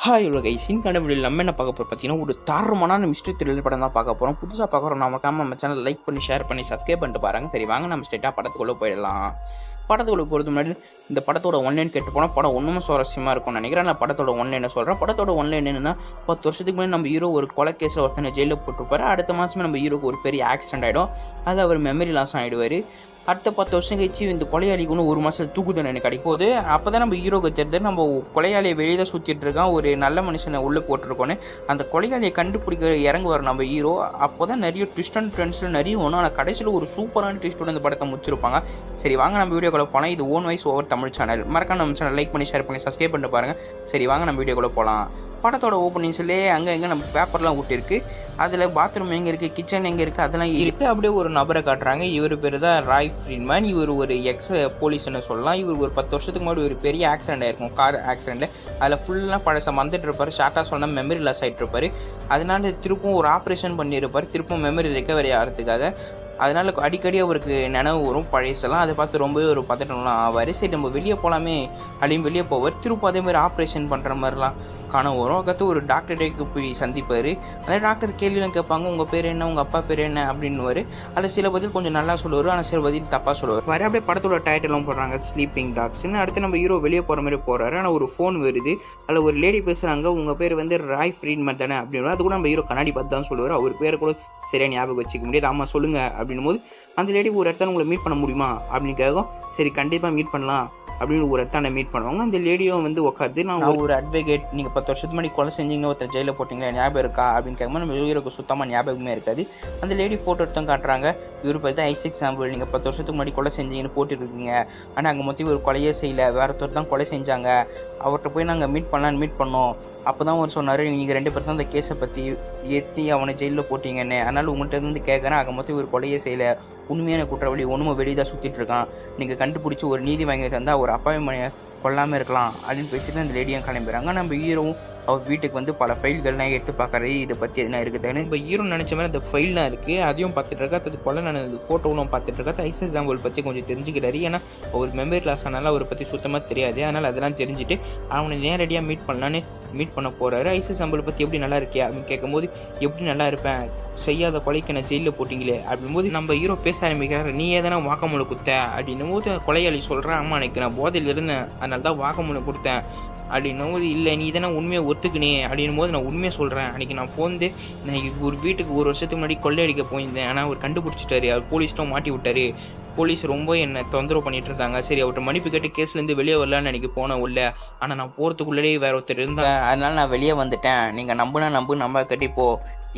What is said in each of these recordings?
Hi guys, இந்த கண்டபடியில் நம்ம என்ன பார்க்க போகிறோம் பார்த்தீங்கன்னா, ஒரு தாறுமாறான மிஸ்ட்ரி த்ரில்லர் படம் தான் பார்க்க போகிறோம். புதுசாக பார்க்குறோம் நம்ம சேனல் லைக் பண்ணி ஷேர் பண்ணி சப்ஸ்கிரைப் பண்ணிட்டு பாருங்க. சரி வாங்க நம்ம ஸ்ட்ரெயிட்டாக படத்துக்குள்ளே போயிடலாம். படத்துக்குள்ளே போகிறது முன்னாடி இந்த படத்தோட ஒன்லைன் கேட்டு போனால் படம் ஒன்றும் சுவாரஸ்யமாக இருக்கும்னு நினைக்கிறேன். நான் படத்தோட ஒன்லைனை சொல்கிறேன். படத்தோட ஒன்லைன் என்னன்னா, 10 வருஷத்துக்கு முன்னாடி நம்ம ஹீரோ ஒரு கொலை கேஸில் ஒருத்தனை ஜெயிலில் போட்டிருப்பாரு. அடுத்த மாதமே நம்ம ஹீரோக்கு ஒரு பெரிய ஆக்சிடென்ட் ஆகிடும். அது அவர் மெமரி லாஸ் ஆகிடுவார். அடுத்த 10 வருஷம் கழிச்சு இந்த கொலையாளிக்கு ஒன்று ஒரு மாதம் தூக்கு தண்டனை கிடைக்கும் போது அப்போ தான் நம்ம ஹீரோக்கு தெரிஞ்சது நம்ம கொலையாளியை வெளியே தான் சுற்றிட்டு இருக்கான், ஒரு நல்ல மனுஷனை உள்ளே போட்டிருக்கோன்னு. அந்த கொலையாளியை கண்டுபிடிக்க இறங்குவார் நம்ம ஹீரோ. அப்போ தான் நிறைய ட்விஸ்ட் அண்ட் ட்ரெண்ட்ஸில் நிறைய ஒன்று, ஆனால் கடைசியில் ஒரு சூப்பரான ட்விஸ்டோட இந்த படத்தை முடிச்சிருப்பாங்க. சரி வாங்க நம்ம வீடியோக்குள்ள போகலாம். இது own voice over Tamil channel. மறக்காம நம்ம சேனல் லைக் பண்ணி ஷேர் பண்ணி சப்ஸ்கிரைப் பண்ணிட்டு பாருங்க. சரி வாங்க நம்ம வீடியோக்குள்ள போகலாம். படத்தோட ஓப்பனிங்ஸ்லேயே அங்கே எங்கே நம்ம பேப்பர்லாம் விட்டுருக்கு. அதில் பாத்ரூம் எங்கே இருக்குது, கிச்சன் எங்கே இருக்குது, அதெல்லாம் இருக்குது. அப்படியே ஒரு நபரை காட்டுறாங்க. இவர் பேர் தான் ராய் ஃப்ரீட்மேன். இவர் ஒரு எக்ஸ் போலீஸ்ன்னு சொல்லலாம். இவர் ஒரு 10 வருஷத்துக்கு முன்னாடி ஒரு பெரிய ஆக்சிடென்ட் ஆயிருக்கும், கார் ஆக்சிடென்ட். அதில் ஃபுல்லாக பழசை மறந்துட்டு இருப்பார். ஷார்ட்டாக சொன்னால் மெமரி லாஸ் ஆகிட்டு இருப்பார். அதனால திருப்பும் ஒரு ஆப்ரேஷன் பண்ணியிருப்பார், திருப்பும் மெமரி ரெக்கவரி ஆகிறதுக்காக. அதனால அடிக்கடி அவருக்கு நினைவு வரும் பழையசெல்லாம். அதை பார்த்து ரொம்பவே ஒரு பதட்டம்லாம் ஆவார். சரி நம்ம வெளியே போகலாமே அப்படின்னு வெளியே போவார். திருப்பம் அதே மாதிரி ஆப்ரேஷன் பண்ணுற மாதிரிலாம் காண வரும். அதுக்கு ஒரு டாக்டர்டேக்கு போய் சந்திப்பார். அந்த டாக்டர் கேள்விலாம் கேட்பாங்க, உங்கள் பேர் என்ன, உங்கள் அப்பா பேர் என்ன அப்படின்னுவார். அதில் சில பதில் கொஞ்சம் நல்லா சொல்லுவார், ஆனால் சில பதில் தப்பாக சொல்லுவார். வர அப்படியே படத்தோட டைட்டிலும் போடுறாங்க, ஸ்லீப்பிங் டாக்ஸ்ன்னு. அடுத்து நம்ம ஹீரோ வெளியே போகிற மாதிரி போகிறாரு. ஆனால் ஒரு ஃபோன் வருது. அதில் ஒரு லேடி பேசுகிறாங்க, உங்கள் பேர் வந்து ராய் ஃப்ரீட்மேன் தானே அப்படின்னு. அது கூட நம்ம ஹீரோ கண்ணாடி பார்த்து தான் சொல்லுவார். அவர் பேரை கூட சரியாக ஞாபகம் வச்சுக்க முடியாது. ஆமாம் சொல்லுங்கள் அப்படின்னும் போது அந்த லேடி ஒரு இடத்துல உங்களை மீட் பண்ண முடியுமா அப்படின்னு கேட்கும். சரி கண்டிப்பாக மீட் பண்ணலாம் அப்படின்னு ஒரு இடத்த மீட் பண்ணுவாங்க. அந்த லேடியும் வந்து உட்காந்து, நான் ஒரு அட்வொகேட், நீங்கள் 10 வருஷத்துக்கு முன்னாடி கொலை செஞ்சீங்க, ஒருத்தர் ஜெயிலில் போட்டிங்களா, ஞாபகம் இருக்கா அப்படின்னு கேட்கும்போது நம்ம ஹீரோக்கு சுத்தமாக ஞாபகமே இருக்காது. அந்த லேடி ஃபோட்டோ எடுத்து காட்டுறாங்க. இவர் பார்த்து ஐசிக் சாம்பிள், நீங்கள் 10 வருஷத்துக்கு முன்னாடி கொலை செஞ்சீங்கன்னு போட்டுருக்கீங்க, ஆனால் அங்கே மொத்தம் ஒரு கொலையே செய்யலை, வேற ஒருத்தர் தான் கொலை செஞ்சாங்க, அவர்கிட்ட போய் நாங்கள் மீட் பண்ணோம். அப்போ தான் அவர் சொன்னார், நீங்கள் 2 பேர் தான் அந்த கேஸை பற்றி ஏற்றி அவனை ஜெயிலில் போட்டிங்கன்னு, அதனால் உங்கள்கிட்ட வந்து கேட்குறேன், அங்கே மொத்தம் ஒரு கொலையே செய்யலை, உண்மையான குற்றவாளி ஒன்றுமே வெளியே தான் சுற்றிட்டு இருக்கான், நீங்கள் கண்டுபிடிச்சி ஒரு நீதி வாங்கி தந்தால் ஒரு அப்பாவி மனையை கொல்லாமல் இருக்கலாம் அப்படின்னு பேசிட்டு அந்த லேடியும் கிளம்புறாங்க. நம்ம ஹீரோவும் அவர் வீட்டுக்கு வந்து பல ஃபைல்கள்லாம் எடுத்து பார்க்குறாரு, இதை பற்றி எதுனா இருக்குதுன்னு. இப்போ ஹீரோ நினச்ச மாதிரி அந்த ஃபைல்லாம் இருக்குது, அதையும் பார்த்துட்டு இருக்கா. அது கொலை நடந்தது ஃபோட்டோவும் பார்த்துட்டு இருக்கா. ஐசிஸ் சாம்பிள் பற்றி கொஞ்சம் தெரிஞ்சுக்கிறாரு. ஏன்னா ஒரு மெமரி லாஸ் ஆனாலும் அவரை பற்றி சுத்தமாக தெரியாது. அதனால் அதெல்லாம் தெரிஞ்சுட்டு அவனை நேரடியாக மீட் பண்ண போகிறாரு. ஐசிஸ் சாம்பிள் பற்றி எப்படி நல்லா இருக்கியா அப்படின்னு கேட்கும்போது, எப்படி நல்லா இருப்பேன், செய்யாத கொலைக்கு என்ன ஜெயிலில் போட்டிங்களே அப்படின்போது நம்ம ஹீரோ பேச ஆரம்பிக்கிறார். நீ எதனா வாக்குமூலம் கொடுத்த அப்படின்னும் போது கொலையாளி சொல்கிறேன், அம்மா எனக்கு நான் போதையில் இருந்தேன், அதனால தான் வாக்குமூலம் கொடுத்தேன் அப்படின்னும் போது, இல்லை நீ தானே உண்மையை ஒத்துக்கினே அப்படின்னும் போது, நான் உண்மையை சொல்கிறேன், அன்றைக்கி நான் போந்து நான் ஒரு வீட்டுக்கு 1 வருஷத்துக்கு முன்னாடி கொள்ளையடிக்க போயிருந்தேன், ஆனால் அவர் கண்டுபிடிச்சிட்டாரு, அவர் போலீஸ்ட்டும் மாட்டி விட்டார், போலீஸ் ரொம்ப என்னை தொந்தரவு பண்ணிட்டு இருந்தாங்க. சரி அவர்கிட்ட மன்னிப்பு கேட்டு கேஸ்லேருந்து வெளியே வரலான்னு எனக்கு போனேன் உள்ள, ஆனால் நான் போகிறதுக்குள்ளேயே வேற ஒருத்தர் இருந்தாங்க, அதனால நான் வெளியே வந்துட்டேன், நீங்கள் நம்ப கட்டிப்போ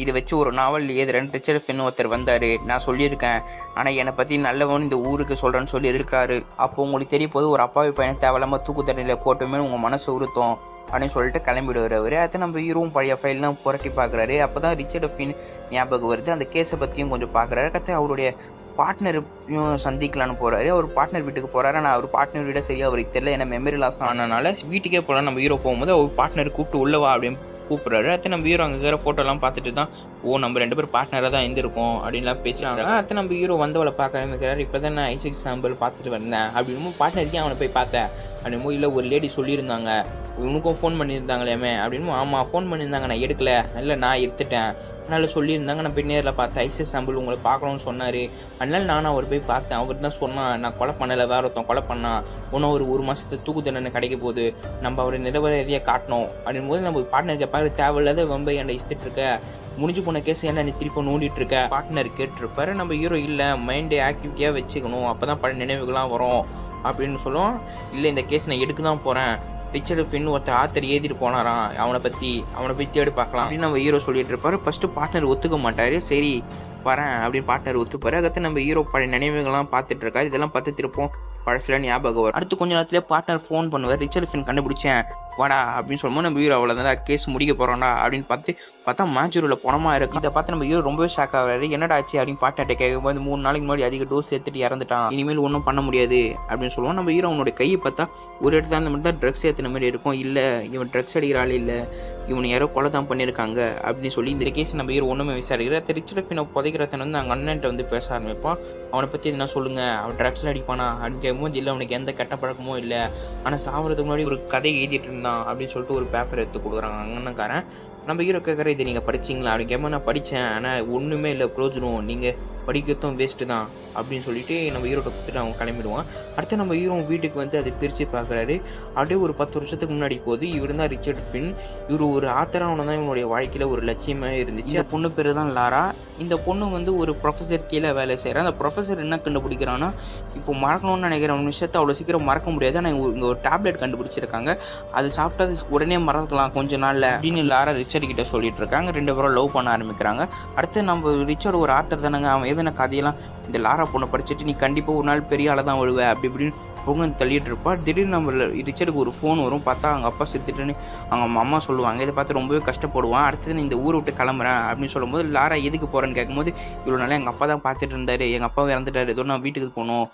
இதை வச்சு ஒரு நாவல் எழுதுறேன். ரிச்சர்ட் ஃபின் ஒருத்தர் வந்தார், நான் சொல்லியிருக்கேன், ஆனால் என்னை பற்றி நல்லவன் இந்த ஊருக்கு சொல்கிறேன்னு சொல்லி இருக்காரு. அப்போ உங்களுக்கு தெரிய போது ஒரு அப்பாவி பையனை தேவையில்லாமல் தூக்கு தண்ணியில் போட்டுமே உங்கள் மனசு உறுத்தும் அப்படின்னு சொல்லிட்டு கிளம்பிடுவார் அவர். அதை நம்ம ஹீரோவும் பழைய ஃபைல்லாம் புரட்டி பார்க்குறாரு. அப்போ தான் ரிச்சர்ட் ஃபின் ஞாபகம் வருது. அந்த கேஸை பற்றியும் கொஞ்சம் பார்க்குறாரு. கற்று அவருடைய பார்ட்னரையும் சந்திக்கலான்னு போகிறாரு. அவர் பார்ட்னர் வீட்டுக்கு போகிறாரு. ஆனால் அவர் பார்ட்னர் வீட சரியாக அவருக்கு தெரியல, ஏன்னா மெமரி லாஸ் ஆனதுனால வீட்டுக்கே போகலாம். நம்ம ஹீரோ போகும்போது அவர் பார்ட்னர் கூப்பிட்டு உள்ளவா அப்படின்னு கூப்பிட்றாரு. அடுத்து நம்ம ஹீரோ அங்கே இருக்கிற ஃபோட்டோலாம் பார்த்துட்டு தான், ஓ நம்ம 2 பேர் பார்ட்னராக தான் இருந்திருக்கோம் அப்படின்லாம் பேசுகிறாங்க. அடுத்து நம்ம ஹீரோ வந்தவளை பார்க்க ஆரம்பிக்கிறாரு. இப்போ தான் நான் ஐசிக் சாம்பிள் பார்த்துட்டு வந்தேன் அப்படின்னு. பார்ட்னருக்கே அவனை போய் பார்த்தேன் அப்படின்னும், இல்லை ஒரு லேடி சொல்லியிருந்தாங்க உனக்கும் ஃபோன் பண்ணியிருந்தாங்களேமே அப்படின்னு. ஆமாம் ஃபோன் பண்ணியிருந்தாங்க, நான் எடுக்கல, இல்லை நான் எடுத்துட்டேன், அதனால் சொல்லியிருந்தாங்க, நான் போய் நேரில் பார்த்தேன், ஐசிஸ் சாம்பிள் உங்களை பார்க்கணும்னு சொன்னார், அதனால நானும் அவர் போய் பார்த்தேன், அவர் தான் சொன்னான் நான் கொலை பண்ணலை, வேற ஒருத்தன் கொலை பண்ணான், இன்னும் ஒரு மாதத்துக்கு தூக்கு தண்டனை கிடைக்க போகுது, நம்ம அவரை நிரவதியாக காட்டணும் அப்படின் போது நம்ம பார்ட்னர் கேட்பாரு, தேவையில்லாத வம்பை என்னை இஸ்திட்டு இருக்க, முடிஞ்சு போன கேஸ் என்ன நீ திருப்பி நோண்டிட்டு இருக்க பார்ட்னர் கேட்டிருப்பாரு. நம்ம ஹீரோ இல்லை மைண்டை ஆக்டிவிட்டியாக வச்சுக்கணும், அப்போ தான் பல நினைவுகள்லாம் வரும் அப்படின்னு சொல்லுவோம். இல்லை இந்த கேஸ் நான் எடுக்க தான் போகிறேன், ரிச்சர்ட் ஃபின் ஒருத்தர் ஆத்தர் ஏதிட்டு போனாராம், அவனை பற்றி தேடி பார்க்கலாம் அப்படின்னு நம்ம ஹீரோ சொல்லிட்டு இருப்பாரு. ஃபர்ஸ்ட் பார்ட்னர் ஒத்துக்க மாட்டாரு. சரி வரேன் அப்படின்னு பார்ட்னர் ஒத்துப்பாரு. அதுக்கு நம்ம ஹீரோ பழைய நினைவுகள்லாம் பார்த்துட்டு இருக்காரு. இதெல்லாம் பார்த்து திருப்போம் பழசுல ஞாபகம் வரும். அடுத்து கொஞ்ச நேரத்துல பார்ட்னர் ஃபோன் பண்ணுவார். ரிச்சர்ட் ஃபின் கண்டுபிடிச்சேன் வாடா அப்படின்னு சொல்லும்போது நம்ம ஹீரோ அவ்வளோதான் கேஸ் முடிக்க போகிறோம்டா அப்படின்னு பார்த்தா மேஜூரில் பணமாக இருக்குது. இதை பார்த்து நம்ம ஹீரோ ரொம்பவே ஷாக் ஆகிறாரு. என்னடா ஆச்சு அப்படின்னு பார்ட்னர்கிட்ட கேட்கும்போது, 3 நாளைக்கு முன்னாடி அதிக டோஸ் எடுத்துட்டு இறந்துட்டான், இனிமேல் ஒன்றும் பண்ண முடியாது அப்படின்னு சொல்லுவோம். நம்ம ஹீரோ அவனோட கையை பார்த்தா ஒரு இடத்துல அந்த மாதிரி தான் ட்ரக்ஸ் ஏற்றின மாதிரி இருக்கும். இல்லை இவன் ட்ரக்ஸ் அடிக்கிற ஆள் இல்லை, இவனை யாரோ கொலை தான் பண்ணியிருக்காங்க அப்படின்னு சொல்லி இந்த கேஸ் நம்ம ஹீரோ ஒன்றுமே விசாரிக்கிற ரிச்சர்ட் ஃபினை புதைக்கிறதன் வந்து அவங்க அண்ணன்ட்ட வந்து பேச ஆரம்பிப்பான். அவனை பற்றி என்ன சொல்லுங்க, அவன் ட்ரக்ஸில் அடிப்பானா அப்படின்னு கேட்கும்போது இல்லை அவனுக்கு எந்த கெட்ட பழக்கமும் இல்லை, ஆனால் சாவறதுக்கு முன்னாடி ஒரு கதை எழுதிட்டு இருந்தான் அப்படின்னு சொல்லிட்டு ஒரு பேப்பர் எடுத்து கொடுக்குறாங்க அண்ணன்காரன். நம்ம ஹீரோ கேட்குற இதை நீங்கள் படிச்சிங்களா அப்படின்னு கேட்கும். நான் படித்தேன், ஆனால் ஒன்றுமே இல்லை பிரோஜனம், நீங்கள் படிக்கிறதும் வேஸ்ட்டு தான் அப்படின்னு சொல்லிட்டு நம்ம ஹீரோட்ட கொடுத்துட்டு அவங்க கிளம்பிடுவான். அடுத்து நம்ம ஹீரோ வீட்டுக்கு வந்து அதை பிரித்து பார்க்குறாரு. அப்படியே ஒரு 10 வருஷத்துக்கு முன்னாடி போகுது. இவர் தான் ரிச்சர்ட் ஃபின். இவர் ஒரு ஆத்தரான தான் இவனுடைய வாழ்க்கையில் ஒரு லட்சியமாக இருந்துச்சு. இந்த பொண்ணு பேர் தான் லாரா. இந்த பொண்ணு வந்து ஒரு ப்ரொஃபஸர் கீழே வேலை செய்கிறான். அந்த ப்ரொஃபஸர் என்ன கண்டுபிடிக்கிறான்னா, இப்போ மறக்கணும்னு நினைக்கிற ஒரு விஷயத்தை அவ்வளோ சீக்கிரம் மறக்க முடியாது, ஆனால் இங்கே ஒரு டேப்லெட் கண்டுபிடிச்சிருக்காங்க, அது சாப்பிட்டா உடனே மறக்கலாம் கொஞ்ச நாளில் அப்படின்னு லாரா ரிச்சர்ட் கிட்ட சொல்லிட்டு இருக்காங்க. 2 பேரும் லவ் பண்ண ஆரம்பிக்கிறாங்க. அடுத்து நம்ம ரிச்சர்ட் ஒரு ஆத்தர் தானங்க, அவன் எதுன கதையெல்லாம் இந்த லாரா பொண்ணை படிச்சுட்டு நீ கண்டிப்பாக ஒரு நாள் பெரிய ஆளை தான் விழுவ அப்படி இப்படின்னு பொண்ணு தள்ளிட்டு இருப்பா. திடீர்னு நம்ம ரிச்சர்டுக்கு ஒரு ஃபோன் வரும். பார்த்தா அவங்க அப்பா செத்துட்டுன்னு அவங்க அம்மா சொல்லுவாங்க. இதை பார்த்து ரொம்பவே கஷ்டப்படுவான். அடுத்தது நான் இந்த ஊரை விட்டு கிளம்புறேன் அப்படின்னு சொல்லும்போது லாரா எதுக்கு போகிறேன்னு கேட்கும்போது இவ்வளோ நாளாக எங்கள் அப்பா தான் பார்த்துட்டு இருந்தாரு, எங்கள் அப்பாவும் இறந்துட்டாரு, ஏதோ நான் வீட்டுக்கு போகணும்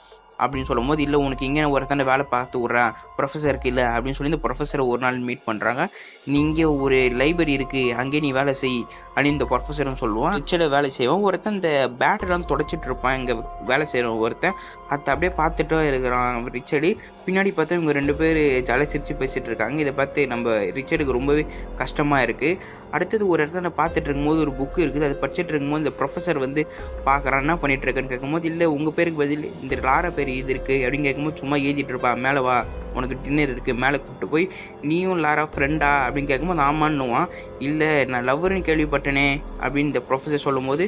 அப்படின்னு சொல்லும்போது இல்லை உனக்கு இங்கே ஒருத்தாண்ட வேலை பார்த்து விட்றேன் ப்ரொஃபஸருக்கு இல்லை அப்படின்னு சொல்லி இந்த ப்ரொஃபஸரை ஒரு நாள் மீட் பண்ணுறாங்க. நீ இங்கே ஒரு லைப்ரரி இருக்குது அங்கே நீ வேலை செய் அப்படின்னு இந்த ப்ரொஃபஸரும் சொல்லுவான். ரிச்சர்டை வேலை செய்வான். ஒருத்தன் இந்த பேட்டெல்லாம் தொடச்சிட்டு இருப்பான் இங்கே வேலை செய்கிறவன் ஒருத்தன். அதை அப்படியே பார்த்துட்டு இருக்கிறான் ரிச்சர்டு. பின்னாடி பார்த்தா இவங்க 2 பேர் ஜாலியாக சிரிச்சு பேசிகிட்டு இருக்காங்க. இதை பார்த்து நம்ம ரிச்சர்டுக்கு ரொம்பவே கஷ்டமாக இருக்குது. அடுத்தது ஒரு இடத்துல பார்த்துட்டு இருக்கும்போது ஒரு புக்கு இருக்குது, அது படிச்சுட்டு இருக்கும்போது இந்த ப்ரொஃபஸர் வந்து பார்க்குறான். என்ன பண்ணிட்டு இருக்கேன்னு கேட்கும்போது இல்லை உங்கள் பேருக்கு பதில் இந்த லாரா பேர் இது இருக்குது அப்படின்னு கேட்கும்போது சும்மா எழுதிட்டு இருப்பான். மேலே வா உனக்கு டின்னர் இருக்குது மேலே கூப்பிட்டு போய் நீயும் லாரா ஃப்ரெண்டா அப்படின்னு கேட்கும்போது ஆமான்னுவான். இல்லை நான் லவ்வர்னு கேள்விப்பட்டேனே அப்படின்னு இந்த ப்ரொஃபஸர் சொல்லும்போது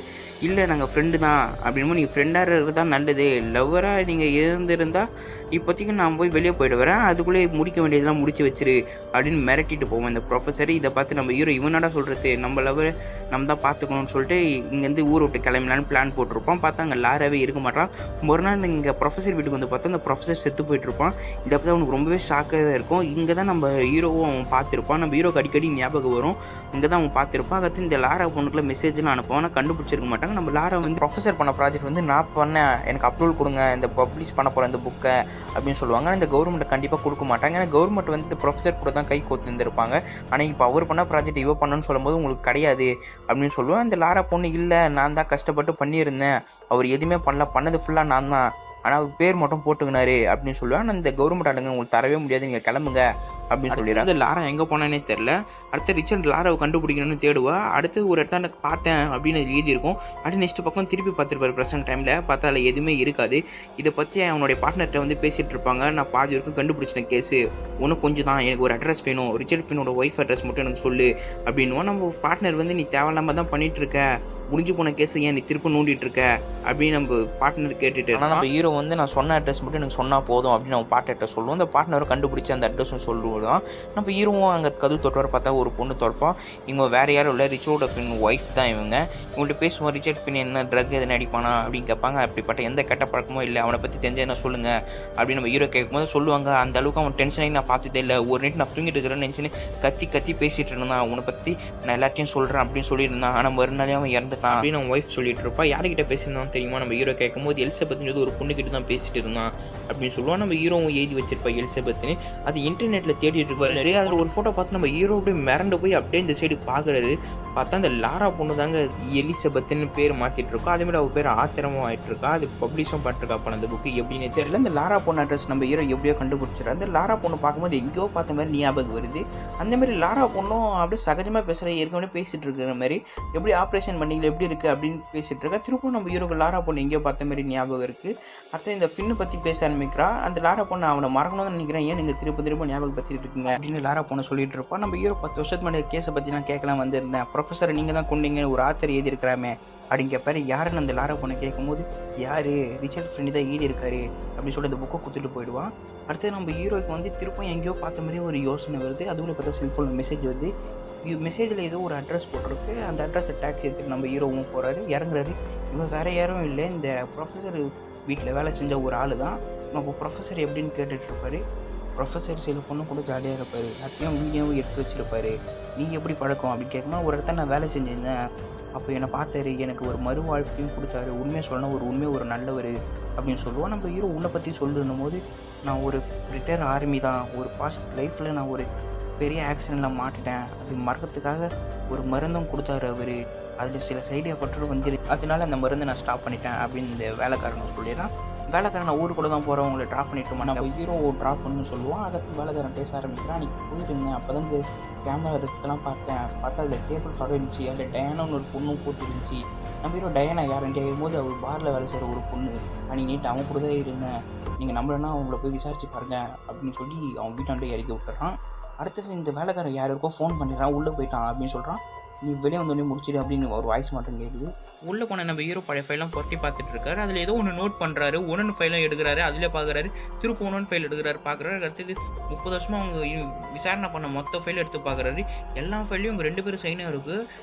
இல்லை நாங்கள் ஃப்ரெண்டு தான் அப்படின்னும் நீங்கள் ஃப்ரெண்டாக இருக்கிறது தான் நல்லது, லவ்வராக நீங்கள் இருந்திருந்தால் இப்போதைக்கு நான் போய் வெளியே போயிட்டு வரேன், அதுக்குள்ளே முடிக்க வேண்டியதெல்லாம் முடிச்சு வச்சிரு அப்படின்னு மிரட்டிட்டு போவோம் இந்த ப்ரொஃபஸர். இதை பார்த்து நம்ம ஹீரோ இவனாடா சொல்கிறது, நம்ம லவ்வர் நம்ம தான் பார்த்துக்கணும்னு சொல்லிட்டு இங்கேருந்து ஊரை விட்டு கிளம்பலான்னு பிளான் போட்டிருப்பான். பார்த்தா அங்கே லாராவே இருக்க மாட்டான். ஒரு நாள் இங்கே ப்ரொஃபஸர் வீட்டுக்கு வந்து பார்த்தா அந்த ப்ரொஃபஸர் செத்து போயிட்டுருப்பான். இதை பார்த்து அவனுக்கு ரொம்பவே ஷாக்காக இருக்கும். இங்கே தான் நம்ம ஹீரோவும் அவன் பார்த்துருப்பான். நம்ம ஹீரோக்கு அடிக்கடி ஞாபகம் வரும். இங்கே தான் அவன் பார்த்துருப்பான். அதுக்கு இந்த லாரா பொண்ணுக்குள்ள மெசேஜ்லாம் அனுப்புவான். ஆனால் கண்டுபிடிச்சிருக்க மாட்டாங்க. நம்ம லாரா வந்து ப்ரொஃபஸர் பண்ண ப்ராஜெக்ட் வந்து நான் பண்ணேன், எனக்கு அப்ரூவல் கொடுங்க, இந்த பப்ளிஷ் பண்ண போகிறேன் இந்த புக்கை அப்படின்னு சொல்லுவாங்க. இந்த கவர்மெண்ட் கண்டிப்பாக கொடுக்க மாட்டாங்க. ஏன்னா கவர்மெண்ட் வந்து இந்த ப்ரொஃபஸர் கூட தான் கை கோத்துருந்துருப்பாங்க. ஆனால் இப்போ அவர் பண்ண ப்ராஜெக்ட் இவ பண்ணணும்னு சொல்லும்போது உங்களுக்கு கிடையாது அப்படின்னு சொல்லுவேன். இந்த லாரா பொண்ணு இல்லை நான் தான் கஷ்டப்பட்டு பண்ணியிருந்தேன், அவர் எதுவுமே பண்ணது ஃபுல்லாக நான் தான், ஆனால் அவர் பேர் மட்டும் போட்டுக்கினாரு அப்படின்னு சொல்லுவேன். ஆனால் இந்த கவர்மெண்ட் ஆளுங்க உங்களுக்கு தரவே முடியாது, நீங்கள் கிளம்புங்க அப்படின்னு சொல்லிடுறாங்க. லாரா எங்கே போனானே தெரில. அடுத்த ரிச்சர்ட் லாராவை கண்டுபிடிக்கணும்னு தேடுவா. அடுத்து ஒரு இடத்துல பார்த்தேன் அப்படின்னு எழுதியிருக்கும். அடுத்து நெக்ஸ்ட் பக்கம் திருப்பி பார்த்துருப்பாரு ப்ரெசன்ட் டைமில். பார்த்தா அதில் எதுவுமே இருக்காது. இதை பற்றி அவனுடைய பார்ட்னர்கிட்ட வந்து பேசிகிட்டு இருப்பாங்க. நான் பாதி வரைக்கும் கண்டுபிடிச்சிட்டேன் கேஸு, ஒன்றும் கொஞ்சம் தான், எனக்கு ஒரு அட்ரஸ் வேணும், ரிச்சர்ட் ஃபினோட ஒய்ஃப் அட்ரஸ் மட்டும் எனக்கு சொல்லு அப்படின்னுவோம். நம்ம பார்ட்னர் வந்து நீ தேவையில்லாமல் தான் பண்ணிகிட்டு இருக்க, முடிஞ்சு போன கேஸ் ஏன் நீ திரும்ப நோண்டிட்டு இருக்க அப்படின்னு நம்ம பார்ட்னர் கேட்டுட்டு. ஆனால் நம்ம ஹீரோ வந்து நான் சொன்ன அட்ரஸ் மட்டும் எனக்கு சொன்னால் போதும் அப்படின்னு நம்ம பார்ட்னர்கிட்ட சொல்லுவோம். அந்த பார்ட்னரும் கண்டுபிடிச்சி அந்த அட்ரஸும் சொல்லுவோம் தான். நம்ம ஹீரோவும் அங்கே கதவு தொட்டு வர பார்த்தா ஒரு பொண்ணு திறப்போம். இவங்க வேறு யாரும் இல்லை, ரிச்சர்ட் ஃபின் ஒய்ஃப் தான் இவங்க. இவங்கள்ட்ட பேசுவோம், ரிச்சர்ட் ஃபின் என்ன ட்ரக் எதுன்னு அடிப்பானா அப்படின்னு கேட்பாங்க. அப்படிப்பட்ட எந்த கெட்ட பழக்கமும் இல்லை, அவனை பற்றி தெரிஞ்ச என்ன சொல்லுங்க அப்படின்னு நம்ம ஹீரோ கேட்கும்போது சொல்லுவாங்க. அந்த அளவுக்கு அவன் டென்ஷன் ஆகி நான் பார்த்ததே இல்லை, ஒரு நைட் நான் தூங்கிட்டு இருக்கிறேன்னு நினச்சின்னு கத்தி பேசிட்டு இருந்தான், அவனை பற்றி நான் எல்லாத்தையும் சொல்கிறேன் அப்படின்னு சொல்லியிருந்தான், ஆனால் மறுநாளே அவன் இறந்துட்டான் அப்படின்னு அவன் ஒய்ஃப் சொல்லிட்டு இருப்பா. யார்கிட்ட பேசியிருந்தான் தெரியுமா? நம்ம ஹீரோ கேட்கும்போது எலிசபெத்னு ஒரு பொண்ணுக்கிட்ட தான் பேசிட்டு இருந்தான் அப்படின்னு சொல்லுவான். நம்ம ஹீரோவும் எழுதி வச்சிருப்பா எலிசபெத்னு. அது இன்டர்நெட்டில் தேடிட்டு இருப்பாரு நிறைய. அதில் ஒரு ஃபோட்டோ பார்த்து நம்ம ஹீரோ அப்படியே மிரண்டு போய் அப்படியே இந்த சைடு பார்க்குறாரு. பார்த்தா அந்த லாரா பொண்ணு தாங்க எலிசபெத்னு பேர் மாற்றிட்டு இருக்கோம். அதேமாதிரி அவள் பேர் ஆத்திரமும் ஆகிட்டு இருக்கா. அது பப்ளிஷும் பண்ணிருக்கா அப்போ அந்த புக்கு எப்படின்னு தெரியல. இந்த லாரா பொண்ணு அட்ரஸ் நம்ம ஹீரோ எப்படியோ கண்டுபிடிச்சிடறாரு. அந்த லாரா பொண்ணு பார்க்கும்போது எங்கேயோ பார்த்த மாதிரி ஞாபகம் வருது. அந்த மாதிரி லாரா பொண்ணும் அப்படியே சகஜமாக பேசுகிற ஏற்கனவே பேசிட்டு இருக்கிற மாதிரி எப்படி ஆப்ரேஷன் பண்ணிக்கல எப்படி இருக்குது அப்படின்னு பேசிட்டு இருக்கா. திருப்பூர் நம்ம ஹீரோக்கு லாரா பொண்ணு எங்கேயோ பார்த்த மாதிரி ஞாபகம் இருக்குது. அடுத்து இந்த ஃபின்னு பற்றி பேச ஆரம்பிக்கிறா. அந்த லாரா பொண்ணு அவனை மறக்கணும்னு நினைக்கிறேன், ஏன் நீங்கள் திரும்ப ஞாபகப்படுத்திட்டு இருக்கீங்க அப்படின்னு லாரா பொண்ணு சொல்லிட்டு இருப்பான். நம்ம ஹீரோ 10 வருஷத்துக்கு முன்னாடி கேஸை பற்றி நான் கேட்கலாம் வந்திருந்தேன், ப்ரொஃபஸரை நீங்கள் தான் கொண்டீங்க ஒரு ஆத்தர் எழுதியிருக்கிறாமே அப்படின்னு கேட்பாரு. யாருன்னு அந்த லாரா பொண்ணை கேட்கும்போது யார் ரிச்சர்ட் ஃபின் தான் எழுதியிருக்காரு அப்படின்னு சொல்லி அந்த புக்கை கொடுத்துட்டு போயிடுவான். அடுத்து நம்ம ஹீரோக்கு வந்து திருப்பம் எங்கேயோ பார்த்த மாதிரி ஒரு யோசனை வருது. அதுவும் பார்த்தா செல்ஃபோனில் மெசேஜ் வருது. மெசேஜில் ஏதோ ஒரு அட்ரஸ் போட்டிருக்கு. அந்த அட்ரஸை டாக்ஸி எடுத்துட்டு நம்ம ஹீரோவும் போகிறாரு, இறங்குறாரு. இவன் வேறு யாரும் இல்லை, இந்த ப்ரொஃபஸர் வீட்டில் வேலை செஞ்ச ஒரு ஆள் தான். நம்ம ப்ரொஃபஸர் எப்படின்னு கேட்டுட்ருப்பாரு. ப்ரொஃபஸர் சில பொண்ணு கூட ஜாலியாக இருப்பார், அத்தையும் வீடியோவும் எடுத்து வச்சுருப்பாரு. நீ எப்படி பழக்கம் அப்படின்னு கேட்கும்போது ஒரு இடத்துல நான் வேலை செஞ்சிருந்தேன், அப்போ என்னை பார்த்தாரு, எனக்கு ஒரு மறு வாழ்க்கையும் கொடுத்தாரு, உண்மையை சொல்லணும் ஒரு நல்லவர் அப்படின்னு சொல்லுவோம். நம்ம ஹீரோ உன்னை பற்றி சொல்லணும் போது நான் ஒரு ரிட்டையர் ஆர்மி தான், ஒரு பாஸ்ட் லைஃப்பில் நான் ஒரு பெரிய ஆக்சிடெண்ட்டில் மாட்டிட்டேன், அது மறக்கிறதுக்காக ஒரு மருந்தும் கொடுத்தாரு அவர், அதில் சில சைடு எஃபெக்ட்டும் வந்துருச்சு, அதனால அந்த மருந்தை நான் ஸ்டாப் பண்ணிட்டேன் அப்படின்னு இந்த வேலைக்காரன் சொல்லிடுறான். வேலைக்காரன் ஊர் கூட தான் போகிறவங்களை ட்ராப் பண்ணிட்டு நம்ம ஹீரோ ட்ராப் பண்ணு சொல்லுவான். அதுக்கு வேலைக்காரன் பேச ஆரம்பிக்கிறான். அன்றைக்கி போயிருந்தேன், அப்போ தான் இந்த கேமரா இருக்குலாம் பார்த்தா அதில் டேபிள் கடை இருந்துச்சு, அதில் டயானான்னு ஒரு பொண்ணும் போட்டு இருந்துச்சு. நம்ம ஹீரோ டயானா யாருன்னு கேட்கும்போது அவர் பாரில் வேலை செய்கிற ஒரு பொண்ணு, அன்றைக்கி நைட்டு அவன் கூட தான் இருந்தேன், நீங்கள் நம்மளனா அவங்கள போய் விசாரிச்சு பாருங்க அப்படின்னு சொல்லி அவன் வீட்டாண்டே இறக்கி விட்டுறான். அடுத்தது இந்த வேலைக்காரன் யாருக்கோ ஃபோன் பண்ணிடுறான், உள்ளே போயிட்டான் அப்படின்னு சொல்கிறான். நீ வெளியே வந்தோடனே முடிச்சிடு அப்படின்னு ஒரு வாய்ஸ் மட்டும் கேட்குது. உள்ளே போன நம்ம ஹீரோ பழைய ஃபைலாம் பொட்டி பார்த்துட்டு இருக்காரு. அதில் ஏதோ ஒன்று நோட் பண்ணுறாரு, ஒன்று ஃபைலாம் எடுக்கிறாரு, அதில் பார்க்குறாரு, திரும்ப ஒன்று ஃபைல் எடுக்கிறாரு, பார்க்குறாரு. அடுத்தது 30 வருஷமாக அவங்க விசாரணை பண்ண மொத்த ஃபைல் எடுத்து பார்க்குறாரு. எல்லா ஃபைலையும் இவங்க 2 பேரும் சைனாக இருக்குது.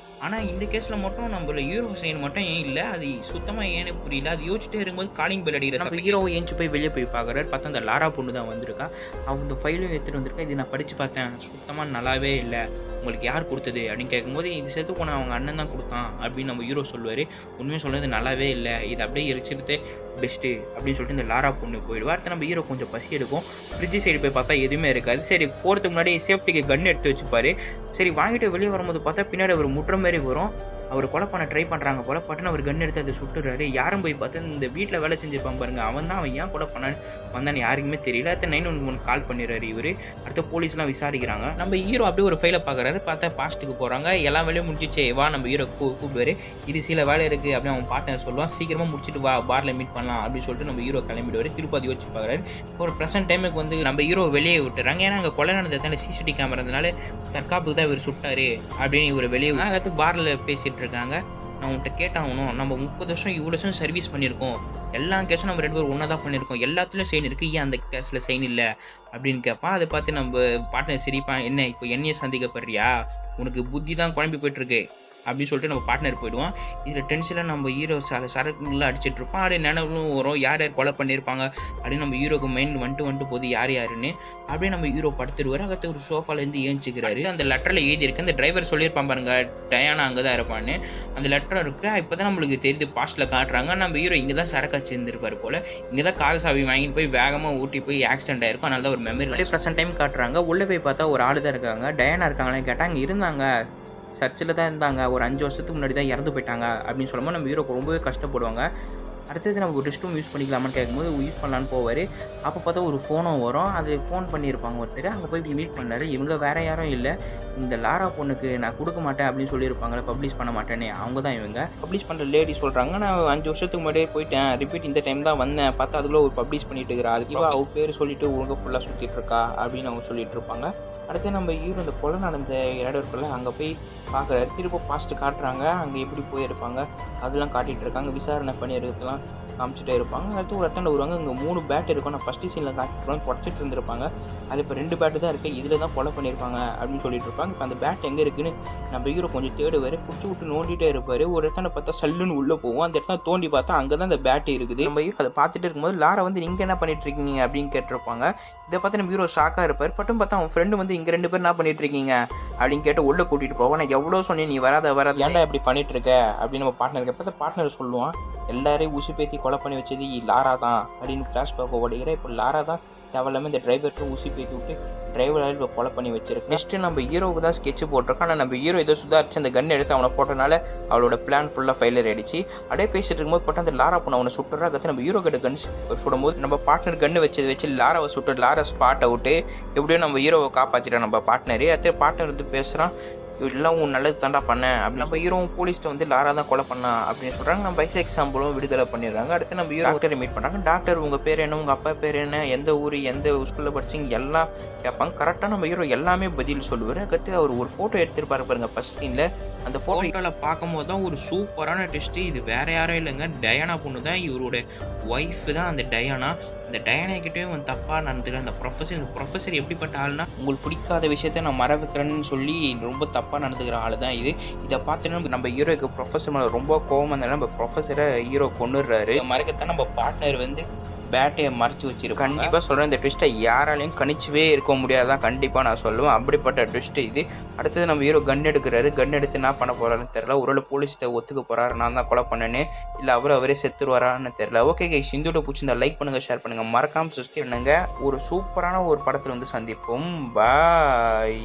ஆனால் இந்த கேஸில் மட்டும் நம்மள ஹீரோ சைன் மட்டும் ஏன் இல்லை, அது சுத்தமாக ஏன்னு புரியல. அது யோசிச்சுட்டே இருக்கும்போது காலிங் பெல் அடிக்கிற நம்ம ஹீரோ ஏஞ்சி போய் வெளியே போய் பார்க்குறாரு. பார்த்தா அந்த லாரா பொண்ணு தான் வந்திருக்கா. அவங்க ஃபைலும் எடுத்துகிட்டு வந்திருக்கா. இது நான் படித்து பார்த்தேன், சுத்தமாக நல்லாவே இல்லை, உங்களுக்கு யார் கொடுத்தது அப்படின்னு கேட்கும்போது இது செத்து போன அவங்க அண்ணன் தான் கொடுத்தான் அப்படின்னு நம்ம ஹீரோ சொல்லுவார். உண்மையாக சொல்கிறது நல்லாவே இல்லை, இது அப்படியே எரிச்சிருந்தே பெஸ்ட்டு அப்படின்னு சொல்லிட்டு இந்த லாரா பொண்ணு போயிடுவா. அடுத்து நம்ம ஹீரோ கொஞ்சம் பசி எடுக்கும். ஃப்ரிட்ஜ் சைடு போய் பார்த்தா எதுவுமே இருக்காது. சரி போகிறதுக்கு முன்னாடி சேஃப்டிக்கு கன் எடுத்து வச்சுப்பாரு. சரி வாங்கிட்டு வெளியே வரும்போது பார்த்தா பின்னாடி ஒரு முட்டுற மாதிரி வரும். அவர் கொலை பண்ண ட்ரை பண்ணுறாங்க போல, பட்டுன்னு அவர் கன் எடுத்து அதை சுட்டுறாரு. யாரும் போய் பார்த்து இந்த வீட்டில் வேலை செஞ்சுருப்பான் பாருங்க, அவன் தான் அவன் ஏன் கொலை பண்ணான்னு வந்தான்னு யாருக்குமே தெரியல. அடுத்த 911 கால் பண்ணிடுறாரு இவர். அடுத்த போலீஸ்லாம் விசாரிக்கிறாங்க. நம்ம ஹீரோ அப்படியே ஒரு ஃபைலை பார்க்குறாரு. பார்த்தா பாஸ்ட்டுக்கு போகிறாங்க. எல்லா வேலையும் முடிஞ்சிச்சே, வா நம்ம ஹீரோ கூப்பிடுவாரு. இது சில வேலை இருக்குது அப்படின்னு அவன் பார்ட்னர் சொல்லுவான். சீக்கிரமாக முடிச்சுட்டு வா, பாரில் மீட் பண்ணலாம் அப்படின்னு சொல்லிட்டு நம்ம ஹீரோ கிளம்பிடுவார். திருப்பதி வச்சு பார்க்குறாரு. ஒரு ப்ரெசன்ட் டைமுக்கு வந்து நம்ம ஹீரோ வெளியே விட்டுறாங்க. ஏன்னா அங்கே கொலை நடந்ததால சிசிடிவி கேமரா இருந்தனால தற்காப்புக்கு தான் இவர் சுட்டாரு அப்படின்னு இவர் வெளியே அடுத்து பாரில் பேசிட்டு இருக்காங்க. நான் உன்கிட்ட கேட்டாகணும், நம்ம 30 வருஷம் இவ்வளோ வருஷம் சர்வீஸ் பண்ணியிருக்கோம், எல்லா கேஸும் நம்ம 2 பேரும் ஒன்றா தான் பண்ணியிருக்கோம், எல்லாத்துலேயும் சைன் இருக்குது, ஏன் அந்த கேஸில் சைன் இல்லை அப்படின்னு கேட்பான். அதை பார்த்து நம்ம பார்ட்னர் சிரிப்பான். என்ன இப்போ என்னையே சந்திக்கப்படுறியா, உனக்கு புத்தி தான் குழம்பி போயிட்டுருக்கு அப்படின்னு சொல்லிட்டு நம்ம பார்ட்னர் போயிடுவான். இதில் டென்ஷனில் நம்ம ஹீரோ சரக்குலாம் அடிச்சிட்டு இருப்பான். அப்படியே நினைவும் வரும், யார் யார் கொலை பண்ணியிருப்பாங்க அப்படின்னு நம்ம ஹீரோக்கு மைண்ட் வந்துட்டு போகுது யார் யாருன்னு. அப்படியே நம்ம ஹீரோ படுத்துருவார். அகத்து ஒரு சோஃபாலேருந்து ஏஞ்சிக்கிறாரு. அந்த லெட்டரில் எழுதியிருக்கு, அந்த டிரைவர் சொல்லியிருப்பான் பாருங்க டயானா அங்கே தான் இருப்பான்னு. அந்த லெட்டர் இருக்கு. இப்போ தான் நம்மளுக்கு தெரியுது, பாஸ்ட்டில் காட்டுறாங்க. நம்ம ஹீரோ இங்கே தான் சரக்கு வச்சிருந்துருப்பாரு போல, இங்கே தான் கார் சாவி வாங்கிட்டு போய் வேகமாக ஊட்டி போய் ஆக்சிடென்ட் ஆயிருக்கும். அதனால தான் ஒரு மெமரி அப்படியே ப்ரெசென்ட் டைம் காட்டுறாங்க. உள்ளே போய் பார்த்தா ஒரு ஆள் தான் இருக்காங்க. டயானா இருக்காங்களேன்னு கேட்டால் அங்கே இருந்தாங்க, சர்ச்சில் தான் இருந்தாங்க, ஒரு 5 வருஷத்துக்கு முன்னாடி தான் இறந்து போயிட்டாங்க அப்படின்னு சொல்லும்போது நம்ம ஹீரோக்கு ரொம்பவே கஷ்டப்படுவாங்க. அடுத்தது நம்ம ஒரு ரெஸ்ட் ரூம் யூஸ் பண்ணிக்கலாமான்னு கேட்கும்போது யூஸ் பண்ணலான்னு போவார். அப்போ பார்த்தா ஒரு ஃபோனும் வரும். அது ஃபோன் பண்ணியிருப்பாங்க ஒருத்தர். அங்கே போய் இப்படி மீட் பண்ணார். இவங்க வேறு யாரும் இல்லை, இந்த லாரா பொண்ணுக்கு நான் கொடுக்க மாட்டேன் அப்படின்னு சொல்லியிருப்பாங்களே, பப்ளிஷ் பண்ண மாட்டேன்னு, அவங்க தான் இவங்க. பப்ளிஷ் பண்ணுற லேடி சொல்கிறாங்க, நான் 5 வருஷத்துக்கு முன்னாடியே போயிட்டேன், ரிப்பீட் இந்த டைம் தான் வந்தேன், பார்த்தா அதுக்குள்ளே ஒரு பப்ளிஷ் பண்ணிட்டு இருக்கிறா, அதுக்கு அவள் பேர் சொல்லிட்டு ஒழுங்காக ஃபுல்லாக சுற்றிட்டு இருக்கா அப்படின்னு அவங்க சொல்லிட்டு இருப்பாங்க. அடுத்து நம்ம ஹீரோ இந்த கொலை நடந்த இடம் இருக்குல்ல, அங்கே போய் பார்க்குறாரு. திரும்ப பாஸ்ட்டு காட்டுறாங்க, அங்கே எப்படி போயிருப்பாங்க அதெல்லாம் காட்டிகிட்டு இருக்காங்க. விசாரணை பண்ணியிருக்கலாம் காமிச்சிட்டே இருப்பாங்க. அடுத்து ஒரு இடத்துல வருவாங்க, இங்கே 3 பேட் இருக்கும். நான் ஃபஸ்ட்டு சீனில் காட்டிட்டு குறைச்சிட்டு இருந்திருப்பாங்க. அது இப்போ 2 பேட்டு தான் இருக்குது, இதில் தான் கொலை பண்ணியிருப்பாங்க அப்படின்னு சொல்லிட்டு இருப்பாங்க. இப்போ அந்த பேட் எங்கே இருக்குன்னு நம்ம ஹீரோ கொஞ்சம் தேடுவார். குடிச்சு விட்டு நோண்டிகிட்டே இருப்பார். ஒரு இடத்துல பார்த்தா சல்லுன்னு உள்ளே போவோம். அந்த இடத்துல தோண்டி பார்த்தா அங்கே தான் அந்த பேட் இருக்குது. நம்ம ஹீரோ அதை பார்த்துட்டு இருக்கும்போது லாரா வந்து நீங்கள் என்ன பண்ணிட்டு இருக்கீங்க அப்படின்னு கேட்டிருப்பாங்க. இதை பார்த்து நம்ம ஹீரோ ஷாக்காக இருப்பார். பட்டும் பார்த்தா அவன் ஃப்ரெண்டு வந்து இங்கே 2 பேர் என்ன பண்ணிட்டு இருக்கீங்க அப்படின்னு கேட்டு உள்ளே கூட்டிகிட்டு போவான். நான் எவ்வளோ சொன்னேன், நீ வராத ஏன்டா இப்படி பண்ணிட்டு இருக்க அப்படின்னு நம்ம பார்ட்னர் கேட்ப. பார்ட்னர் சொல்லுவான், எல்லாரையும் உசு பேத்தி கொலை பண்ணி வச்சது லாரா தான் அப்படின்னு ஃப்ளாஷ்பேக் ஓடுகிற. இப்போ லாரா தான் தேவையில்லாமல் இந்த டிரைவருக்கு ஊசி பேத்தி விட்டு டிரைவரால் இப்போ கொலை பண்ணி வச்சிருக்கு. நெக்ஸ்ட்டு நம்ம ஹீரோவுக்கு தான் ஸ்கெட்ச் போட்டிருக்கோம். ஆனால் நம்ம ஹீரோ ஏதோ சுதாரிச்சு அந்த கன் எடுத்து அவனை போட்டனால அவளோட பிளான் ஃபுல்லாக ஃபெயிலியர் ஆயிடுச்சு. அப்படியே பேசிட்டு இருக்கும்போது போட்டு அந்த லாரா பொண்ணு அவனை சுட்டுறா. கற்று நம்ம ஹீரோ கிட்ட கன் சுடும்போது நம்ம பார்ட்னர் கன்று வச்சு லாராவை சுட்டு லாரா ஸ்பாட்டை விட்டு எப்படியோ நம்ம ஹீரோவை காப்பாற்றிட்டோம் நம்ம பார்ட்னரு. அதே பார்ட்னர் வந்து பேசுகிறான், எல்லாம் உன் நல்லது தாண்டா பண்ணேன் அப்படின்னு. நம்ம ஹீரோவும் போலீஸ்ட்டு வந்து லாரா தான் கொலை பண்ணா அப்படின்னு சொல்கிறாங்க. நம்ம வயசு எக்ஸாம்பிளும் விடுதலை பண்ணிடுறாங்க. அடுத்து நம்ம ஹீரோ டாக்டரை மீட் பண்ணுறாங்க. டாக்டர் உங்கள் பேர் என்ன, உங்கள் அப்பா பேர் என்ன, எந்த ஊர், எந்த ஸ்கூலில் படிச்சிங்க எல்லாம் கேட்பாங்க. கரெக்டாக நம்ம ஹீரோ எல்லாமே பதில் சொல்லுவார். அடுத்து அவர் ஒரு ஃபோட்டோ எடுத்துருப்பாரு பாருங்க ஃபர்ஸ்ட் சீனில். அந்த ஃபோட்டோவில் பார்க்கும்போது தான் ஒரு சூப்பரான டெஸ்ட்டு. இது வேறு யாரும் இல்லைங்க, டயானா பொண்ணு தான், இவரோட ஒய்ஃபு தான் அந்த டயானா. அந்த டயானா கிட்டேயும் அவன் தப்பாக நடந்துக்கிற அந்த ப்ரொஃபஸர் எப்படிப்பட்ட ஆள்னா, உங்களுக்கு பிடிக்காத விஷயத்த நான் மறந்துக்கிறேன்னு சொல்லி ரொம்ப தப்பாக நடந்துக்கிற ஆள் தான் இது. இதை பார்த்துட்டு நம்ம ஹீரோக்கு ப்ரொஃபஸர் மேலே ரொம்ப கோவம் இருந்தாலும் நம்ம ப்ரொஃபஸரை ஹீரோ கொண்டுடுறாரு. மறக்கத்தான் நம்ம பார்ட்னர் வந்து பேட்டையை மறைச்சி வச்சிருக்கோம். கண்டிப்பாக சொல்கிறேன், இந்த ட்விஸ்ட்டை யாராலையும் கணிச்சவே இருக்க முடியாதான், கண்டிப்பாக நான் சொல்லுவேன். அப்படிப்பட்ட ட்விஸ்ட்டு இது. அடுத்தது நம்ம ஹீரோ கன் எடுக்கிறாரு. கன் எடுத்து என்ன பண்ண போகிறாருன்னு தெரில. ஒருவேளை போலீஸ்கிட்ட ஒத்துக்க போகிறாரு, நான் தான் கொலை பண்ணேன்னு, இல்லை அவரே செத்துருவாரான்னு தெரில. ஓகே கைஸ், இந்த வீடியோ பிடிச்சிருந்தா லைக் பண்ணுங்கள், ஷேர் பண்ணுங்கள், மறக்காமல் சப்ஸ்கிரைப் பண்ணுங்கள். ஒரு சூப்பரான ஒரு படத்தில் வந்து சந்திப்போம். பாய்.